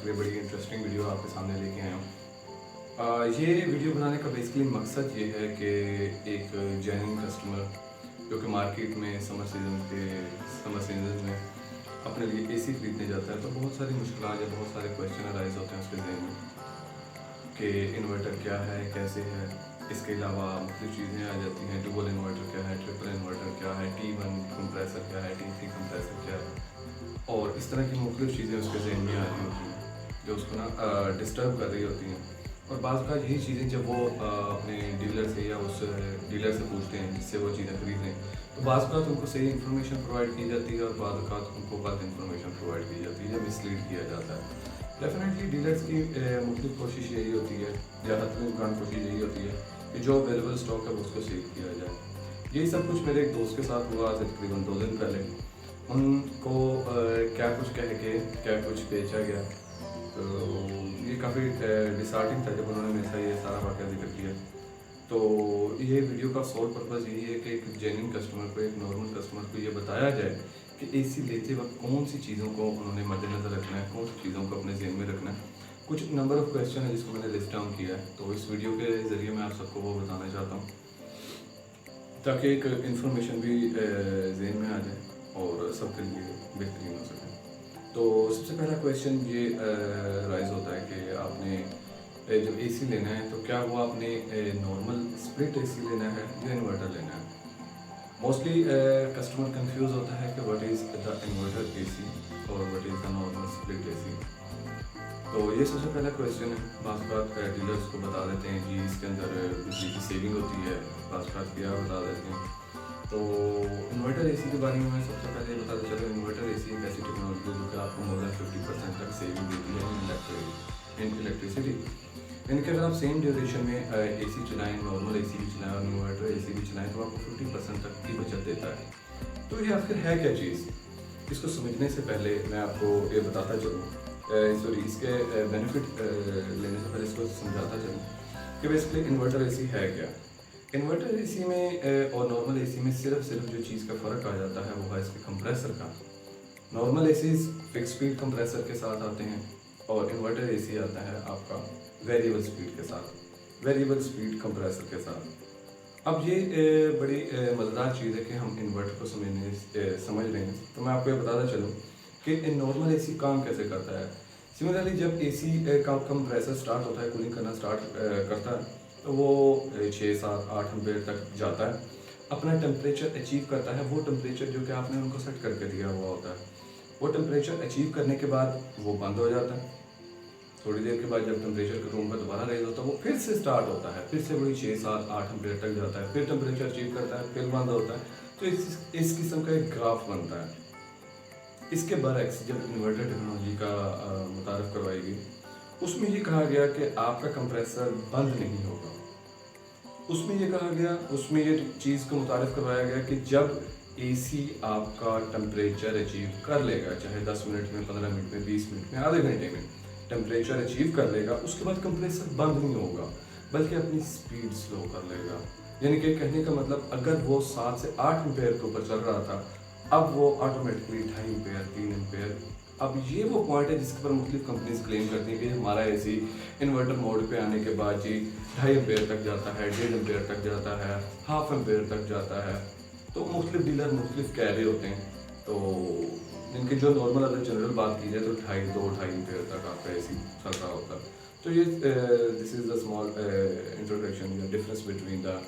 लिए बड़ी interesting video आपके सामने लेके आया हूँ। ये वीडियो बनाने का बेसिकली मकसद ये है कि एक जेन्युइन कस्टमर जो कि मार्केट में समर सीजन में अपने लिए एसी खरीदने जाता है तो बहुत सारी मुश्किलात या बहुत सारे क्वेश्चन अराइज होते हैं उसके जहन में कि इन्वर्टर क्या है, कैसे है। इसके अलावा मुख्तलिफ चीज़ें आ जाती हैं, डुबल इन्वर्टर क्या है, ट्रिपल इन्वर्टर क्या है, T1 कंप्रेसर क्या है, T3 कंप्रेसर क्या है, और इस तरह की मुख्तलिफ चीज़ें उसके जहन में आ रही होती हैं जो उसको ना डिस्टर्ब कर रही होती हैं। और बाज़ का यही चीज़ें जब वो अपने डीलर से या उस डीलर से पूछते हैं जिससे वो चीज़ें खरीद लें, तो बाज़ का उनको सही इन्फॉर्मेशन प्रोवाइड की जाती है और बाज़ का उनको गलत इन्फॉर्मेशन प्रोवाइड की जाती है या मिसलीड किया जाता है। डेफिनेटली डीलर्स की मुख्तलिफ कोशिश यही होती है या हतमी इम्कान कोशिश यही होती है कि जो अवेलेबल स्टॉक है उसको सेल किया जाए। यही सब कुछ मेरे एक दोस्त के साथ हुआ आज तकरीबन 2 दिन पहले। उनको क्या कुछ कह के क्या कुछ बेचा गया, तो ये काफ़ी डिसहार्टिंग था जब उन्होंने मेरे साथ ये सारा वाक़या जिक्र किया। तो ये वीडियो का सोल पर्पज़ यही है कि एक जेन्युइन कस्टमर को, एक नॉर्मल कस्टमर को ये बताया जाए कि एसी लेते वक्त कौन सी चीज़ों को उन्होंने मद्देनज़र रखना है, कौन सी चीज़ों को अपने ज़हन में रखना है। कुछ नंबर ऑफ़ क्वेश्चन है जिसको मैंने लिस्ट डाउन किया है, तो इस वीडियो के ज़रिए मैं आप सबको वो बताना चाहता हूँ ताकि एक इन्फॉर्मेशन भी ज़हन में आ जाए और सबके लिए बेहतरीन हो सके। तो सबसे पहला क्वेश्चन ये राइज होता है कि आपने जब एसी लेना है तो क्या वो आपने नॉर्मल स्प्लिट एसी लेना है या इन्वर्टर लेना है। मोस्टली कस्टमर कंफ्यूज होता है कि what is the inverter AC और what is the normal split AC. तो ये सबसे पहला क्वेश्चन है। बाज़ बात डीलर्स को बता देते हैं कि इसके अंदर बिजली की सेविंग होती है, बाज़ बात क्या बता देते हैं। तो इन्वर्टर एसी के बारे में मैं सबसे पहले बताते चलो, इन्वर्टर एसी एक ऐसी टेक्नोलॉजी है जो कि आपको मोर देन 50% तक सेविंग देती है इन इलेक्ट्रिसिटी। यानी कि अगर आप सेम ड्यूरेशन में एसी चलाएं, नॉर्मल एसी भी चलाएं और इन्वर्टर एसी भी चलाएं तो आपको 50% तक की बचत देता है। तो ये आखिर है क्या चीज़, इसको समझने से पहले मैं आपको ये बताता चलूँ, इसके बेनिफिट लेने से पहले इसको समझाता चलूँ कि बेसिकली इन्वर्टर एसी है क्या। इन्वर्टर एसी में और नॉर्मल एसी में सिर्फ जो चीज़ का फ़र्क आ जाता है वो है इसके कंप्रेसर का। Normal AC fix speed compressor के साथ आते हैं और इन्वर्टर एसी आता है आपका वेरिएबल स्पीड के साथ, वेरिएबल स्पीड कंप्रेसर के साथ। अब ये बड़ी मज़ेदार चीज़ है कि हम इन्वर्टर को समझ रहे हैं। तो मैं आपको ये बताता चलूँ कि नॉर्मल एसी काम कैसे करता है। सिमिलरली जब एसी का कंप्रेसर स्टार्ट होता है, कूलिंग करना स्टार्ट करता है, तो वो 6, 7, 8 एम्पीयर तक जाता है, अपना टेम्परेचर अचीव करता है। वो टेम्परेचर जो कि आपने उनको सेट करके दिया हुआ होता है, वो टेम्परेचर अचीव करने के बाद वो बंद हो जाता है। थोड़ी देर के बाद जब टेम्परेचर रूम का दोबारा रेज होता है वो फिर से स्टार्ट होता है, फिर से वही 6, 7, 8 एम्पीयर तक जाता है, फिर टेम्परेचर अचीव करता है, फिर बंद होता है। तो इस किस्म का एक ग्राफ बनता है। इसके बरक्स जब इन्वर्टर टेक्नोलॉजी का मुतारफ़ करवाई गई, उसमें ये कहा गया कि आपका कंप्रेसर बंद नहीं होगा। उसमें ये चीज़ को मुतारफ़ करवाया गया कि जब एसी आपका टेम्परेचर अचीव कर लेगा, चाहे 10 मिनट में, 15 मिनट में, 20 मिनट में, आधे घंटे में टेम्परेचर अचीव कर लेगा, उसके बाद कंप्रेसर बंद नहीं होगा बल्कि अपनी स्पीड स्लो कर लेगा। यानी कि कहने का मतलब अगर वो 7 से 8 एम्पेयर के ऊपर चल रहा था, अब वो ऑटोमेटिकली 2.5 एम्पेयर, 3 एम्पेयर। अब ये वो पॉइंट है जिसके पर मुख्तलिफ कंपनीज क्लेम करती हैं कि हमारा एसी इन्वर्टर मोड पे आने के बाद जी 2.5 एम्पेयर तक जाता है, 1.5 एम्पेयर तक जाता है, 1/2 एम्पेयर तक जाता है। तो मुख्तलिफ डीलर मुख्तलिफ कह रहे होते हैं। तो इनकी जो नॉर्मल अगर जनरल बात की जाए तो 2.5 एम्पेयर तक आपका एसी चल रहा होता है। तो ये this is the small introduction या difference between the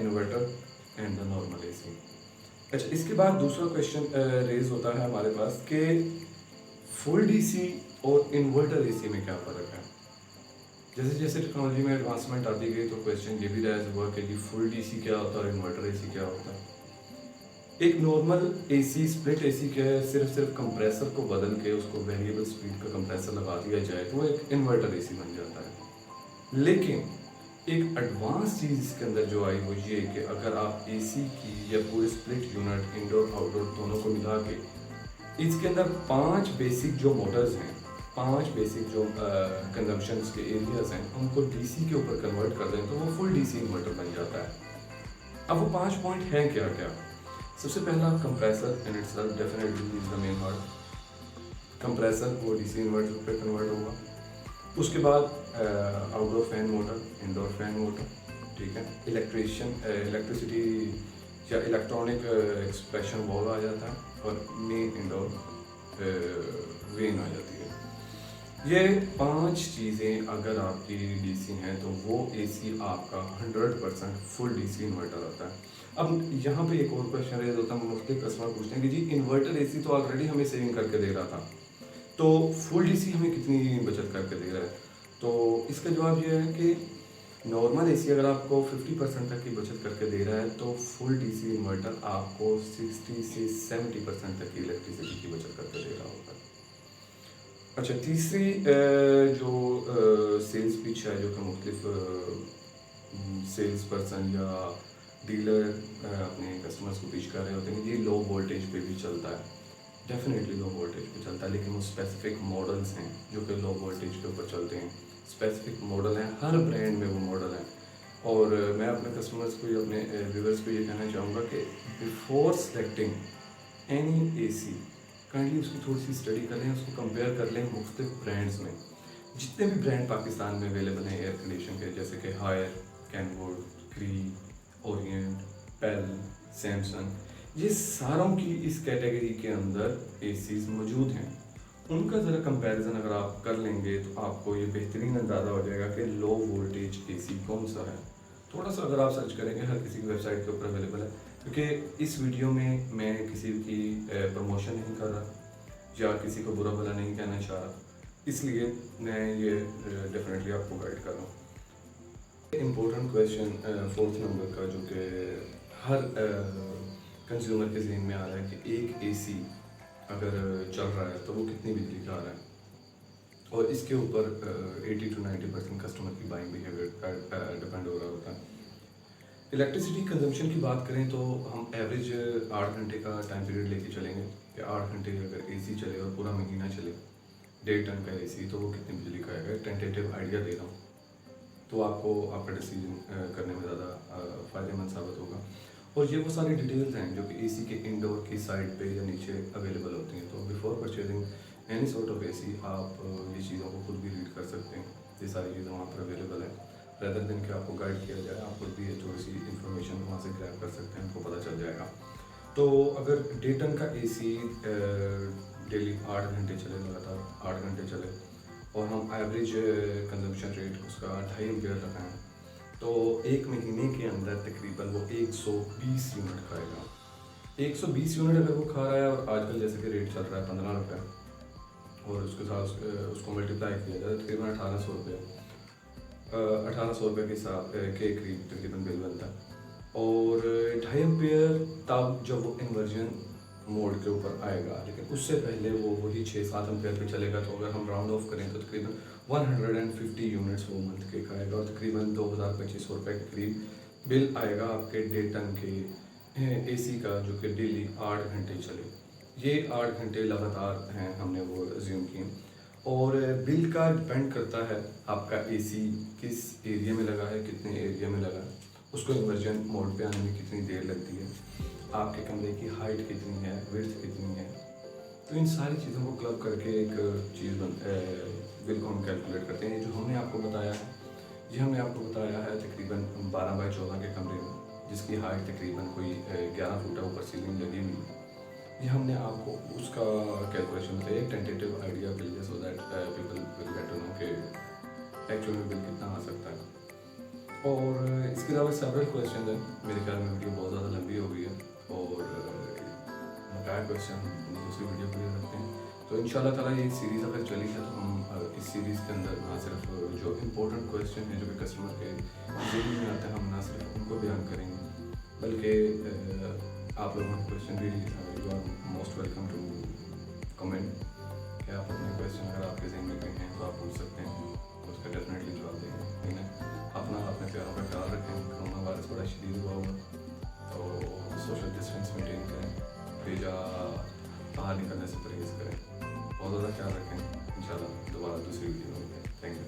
inverter and the normal AC. अच्छा, इसके बाद दूसरा क्वेश्चन रेज होता है हमारे पास कि फुल डीसी और इन्वर्टर एसी में क्या फ़र्क है। जैसे जैसे टेक्नोलॉजी में एडवांसमेंट आती गई तो क्वेश्चन ये भी राइज हुआ कि फुल डीसी क्या होता है और इन्वर्टर एसी क्या होता है। एक नॉर्मल एसी स्प्लिट एसी के सिर्फ कंप्रेसर को बदल के उसको वेरिएबल स्पीड का कंप्रेसर लगा दिया जाए तो वो एक इन्वर्टर एसी बन जाता है। लेकिन एक एडवांस चीज़ इसके अंदर जो आई वो ये कि अगर आप एसी की या पूरे स्प्लिट यूनिट इंडोर आउटडोर दोनों को मिला के इसके अंदर 5 बेसिक जो मोटर्स हैं, 5 बेसिक जो कंजम्पशन के एरियाज हैं, उनको डीसी के ऊपर कन्वर्ट कर दें तो वो फुल डीसी इन्वर्टर बन जाता है। अब वो 5 पॉइंट हैं क्या क्या। सबसे पहला compressor in itself definitely is the main heart. Compressor वो डीसी इन्वर्टर पे कन्वर्ट होगा। उसके बाद outdoor fan motor, indoor fan motor, ठीक है। इलेक्ट्रिसिटी या इलेक्ट्रॉनिक एक्सप्रेशन वॉल्व आ जाता है और मेन इंडोर वेन आ जाती है। ये 5 चीज़ें अगर आपकी डीसी हैं तो वो एसी आपका 100% फुल डीसी इन्वर्टर आता है। अब यहाँ पे एक और क्वेश्चन रेज होता है, मुझसे कस्टमर पूछते हैं कि जी इन्वर्टर एसी तो ऑलरेडी हमें सेविंग करके दे रहा था, तो फुल डीसी हमें कितनी बचत करके दे रहा है? तो इसका जवाब ये है कि नॉर्मल एसी अगर आपको 50% तक की बचत करके दे रहा है तो फुल डीसी इन्वर्टर आपको 60 से 70% तक की इलेक्ट्रिसिटी की बचत करके दे रहा होगा। अच्छा, तीसरी जो सेल्स पिच है जो कि मुख्तलिफ सेल्स पर्सन या डीलर अपने कस्टमर्स को पिच कर रहे होते हैं, ये लो वोल्टेज पे भी चलता है। डेफिनेटली लो वोल्टेज पे चलता है, लेकिन वो स्पेसिफिक मॉडल्स हैं जो कि लो वोल्टेज के ऊपर चलते हैं। स्पेसिफिक मॉडल हैं, हर ब्रांड में वो मॉडल हैं। और मैं अपने कस्टमर्स को या अपने व्यूअर्स को ये कहना चाहूँगा कि before selecting any AC kindly उसकी थोड़ी सी स्टडी कर लें, उसको कंपेयर कर लें मुख्तलिफ ब्रांड्स में। जितने भी ब्रांड पाकिस्तान में अवेलेबल हैं एयर कंडीशन के, जैसे कि हायर, कैनवुड, क्री, ओरिएंट, पेल, सैमसंग, ये सारों की इस कैटेगरी के अंदर एसीज मौजूद हैं। उनका ज़रा कंपैरिजन अगर आप कर लेंगे तो आपको ये बेहतरीन अंदाज़ा हो जाएगा कि लो वोल्टेज एसी कौन सा है। थोड़ा सा अगर आप सर्च करेंगे, हर किसी की वेबसाइट के ऊपर अवेलेबल है। क्योंकि इस वीडियो में मैं किसी की प्रमोशन नहीं कर रहा या किसी को बुरा भला नहीं कहना चाह रहा, इसलिए मैं ये डेफिनेटली आपको गाइड कर रहा हूँ। इम्पोर्टेंट क्वेश्चन 4th नंबर का जो कि हर कंज्यूमर के ज़हन में आ रहा है कि एक एसी अगर चल रहा है तो वो कितनी बिजली का आ रहा है, और इसके ऊपर 80 to 90% कस्टमर की बाइंग बिहेवियर डिपेंड हो रहा होता है। इलेक्ट्रिसिटी कंजम्पशन की बात करें तो हम एवरेज 8 घंटे का टाइम पीरियड लेके चलेंगे कि 8 घंटे अगर एसी चले और पूरा महीना चले 1.5 टन का एसी, तो वो कितनी बिजली खाएगा। टेंटेटिव आइडिया दे रहा हूँ, तो आपको आपका डिसीजन करने में ज़्यादा फ़ायदेमंद साबित होगा। और ये वो सारी डिटेल्स हैं जो कि एसी के इंडोर की साइड पे या नीचे अवेलेबल होती हैं। तो before purchasing any sort of AC आप ये चीज़ों को खुद भी रीड कर सकते हैं। ये सारी चीज़ें वहाँ पर अवेलेबल हैं। रेदर दिन कि आपको गाइड किया जाए, आप खुद भी थोड़ी सी इन्फॉर्मेशन वहाँ से ग्रैब कर सकते हैं, आपको पता चल जाएगा। तो अगर 1.5 टन का एसी डेली 8 घंटे चले, लगातार 8 घंटे चले, और हम एवरेज कंजम्पशन रेट उसका 2.5 एम्पीयर रखें, तो एक महीने के अंदर तकरीबन वो 120 यूनिट खाएगा। 120 यूनिट अगर वो खा रहा है, और आजकल जैसे कि रेट चल रहा है 15 रुपये, और उसके साथ उसको मल्टीप्लाई किया जाए तकरीबन 1800 रुपये, 1800 रुपये के हिसाब के करीब तकरीबन बिल बनता है। और 2.5 एम्पीयर तब जब वो इन्वर्जन मोड के ऊपर आएगा, लेकिन उससे पहले वो वही 6-7 एम्पीयर पे चलेगा। तो अगर हम राउंड ऑफ करें तो तकरीबन 150 यूनिट्स वो मंथ के खाएगा, और तकरीबन 2200 रुपये के करीब बिल आएगा आपके 1.5 टन के एसी का, जो कि डेली 8 घंटे चले। ये 8 घंटे लगातार हैं, हमने वो एज्यूम किए। और बिल का डिपेंड करता है आपका एसी किस एरिया में लगा है, कितने एरिया में लगा है, उसको इन्वर्जन मोड पे आने में कितनी देर लगती है, आपके कमरे की हाइट कितनी है, विड्थ कितनी है। तो इन सारी चीज़ों को क्लब करके एक चीज़ बिल को हम कैलकुलेट करते हैं। जो हमने आपको बताया है, ये हमने आपको बताया है तकरीबन 12 बाई 14 के कमरे में, जिसकी हाइट तकरीबन कोई 11 फुट है, ऊपर सीलिंग लगी हुई है। ये हमने आपको उसका कैलकुलेशन बताया, एक टेंटेटिव आइडिया के लिए, so that people will get to know कि एक्चुअल में बिल कितना आ सकता है। और इसके अलावा सेवरल क्वेश्चन हैं, मेरे ख्याल में वीडियो बहुत ज़्यादा लंबी हो गई है, और बकाया क्वेश्चन दूसरी वीडियो के लिए रखते हैं। तो इंशाल्लाह ताला ये सीरीज़ अगर चली है तो हम इस सीरीज़ के अंदर ना सिर्फ जो इम्पोर्टेंट क्वेश्चन है जो कि कस्टमर के जहन में आते हैं, हम ना सिर्फ उनको बयान करेंगे, बल्कि आप लोगों के क्वेश्चन भी, you are most welcome to comment, कि आप अपने क्वेश्चन अगर आपके जहन में कहीं हैं तो आप पूछ सकते हैं, उसका डेफिनेटली जवाब देंगे। ठीक है, अपने प्यारों का ख्याल रखें। कोरोना वायरस बड़ा शदीद हुआ हुआ, तो सोशल डिस्टेंस मेंटेन करें, बेजा बाहर निकलने से परहेज़ करें, बहुत ज़्यादा ख्याल रखें। इंशाल्लाह दोबारा दूसरी वीडियो में। Thank you.